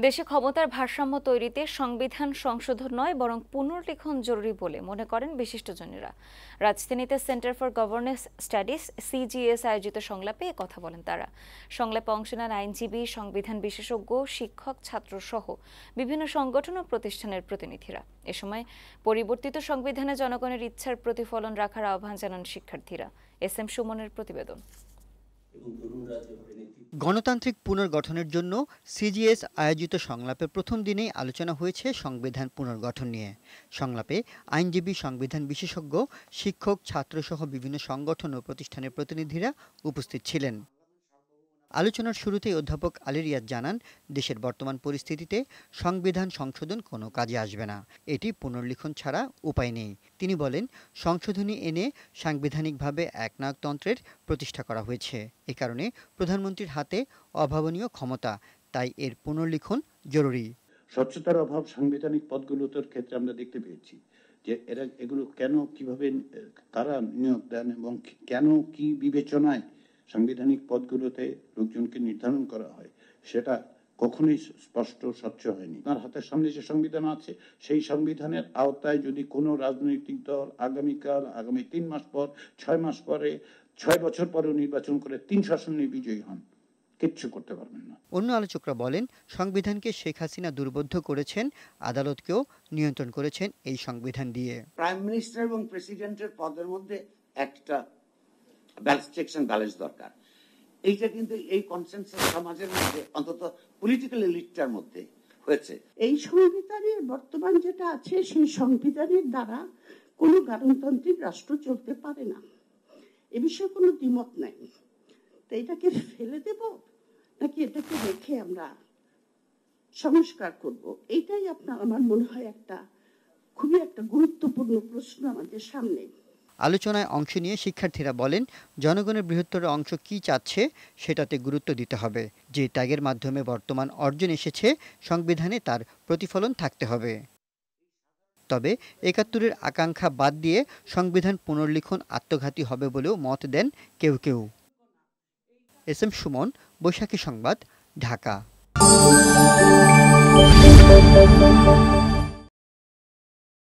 দেশে ক্ষমতার ভারসাম্য তৈরিতে সংবিধান সংশোধন নয় বরং পুনর্লিখন জরুরি বলে মনে করেন বিশিষ্টজনেরা। রাজধানীতে centre for governance studies CGS আয়োজিত সংলাপে কথা বলেন তারা। সংলাপে অংশ নেন আইনজীবী, সংবিধান বিশেষজ্ঞ, শিক্ষক, ছাত্র সহ বিভিন্ন সংগঠন ও প্রতিষ্ঠানের প্রতিনিধিরা। এ সময় পরিবর্তিত সংবিধানে জনগণের ইচ্ছার প্রতিফলন রাখার আহ্বান জানান শিক্ষার্থীরা। এস.এম. সুমনের প্রতিবেদন। গণতান্ত্রিক পুনর্গঠনের জন্য সিজিএস আয়োজিত সংলাপের প্রথম দিনেই আলোচনা হয়েছে সংবিধান পুনর্গঠন নিয়ে। সংলাপে আইনজীবী, সংবিধান বিশেষজ্ঞ, শিক্ষক, ছাত্রসহ বিভিন্ন সংগঠন ও প্রতিষ্ঠানের প্রতিনিধিরা উপস্থিত ছিলেন। আলোচনার শুরুতেই অধ্যাপক আলী রিয়াদ জানান, দেশের বর্তমান পরিস্থিতিতে সংবিধান সংশোধন কোনো কাজে আসবে না, এটি পুনর্লিখন ছাড়া উপায় নেই। তিনি বলেন, সংশোধনী এনে সাংবিধানিকভাবে একনায়কতন্ত্রের প্রতিষ্ঠা করা হয়েছে। এ কারণে প্রধানমন্ত্রীর হাতে অভাবনীয় ক্ষমতা, তাই এর পুনর্লিখন জরুরি। স্বচ্ছতার অভাব সাংবিধানিক পদগুলোর ক্ষেত্রে আমরা দেখতে পেয়েছি যে এগুলো কেন, কিভাবে, কারা নিয়োগ দেন এবং কেন, কি বিবেচনায় সাংবিধানিক পদগুলোতে লোকজনকে নির্ধারণ করা হয়, সেটা কখনোই স্পষ্ট, স্বচ্ছ হয়নি। তার হাতের সামনে যে সংবিধান আছে, সেই সংবিধানের আওতায় যদি কোনো রাজনৈতিক দল আগামীকাল, আগামী 3 মাস পর, 6 মাস পরে, 6 বছর পরেও নির্বাচন করে 3 শাসনে বিজয়ী হন, কিচ্ছু করতে পারবেন না। অন্য আলোচকরা বলেন, সংবিধানকে শেখ হাসিনা দুর্বোধ্য করেছেন, আদালতকেও নিয়ন্ত্রণ করেছেন এই সংবিধান দিয়ে। প্রাইম মিনিস্টার এবং প্রেসিডেন্টের পদের মধ্যে একটা চেকস এন্ড ব্যালেন্স দরকার। এইটা কিন্তু এই কনসেনসাস সমাজের মধ্যে, অন্তত পলিটিক্যাল এলিটটার মধ্যে হয়েছে। এই সংবিধানের বর্তমান যেটা আছে, সেই সংবিধানের দ্বারা কোনো গণতান্ত্রিক রাষ্ট্র চলতে পারে না, এ বিষয়ে কোনো দ্বিমত নাই। তো এটাকে ফেলে দেব নাকি এটাকে রেখে আমরা সংস্কার করব, এইটাই আমার মনে হয় খুবই একটা গুরুত্বপূর্ণ প্রশ্ন আমাদের সামনে। আলোচনায় অংশ নিয়ে শিক্ষার্থীরা বলেন, জনগণের বৃহত্তর অংশ কি চাচ্ছে সেটাতে গুরুত্ব দিতে হবে। যে ত্যাগের মাধ্যমে বর্তমান অর্জন এসেছে, সংবিধানে তার প্রতিফলন থাকতে হবে। তবে ৭১-এর আকাঙ্ক্ষা বাদ দিয়ে সংবিধান পুনর্লিখন আত্মঘাতী হবে বলেও মত দেন কেউ কেউ। এস.এম. সুমন, বৈশাখী সংবাদ, ঢাকা।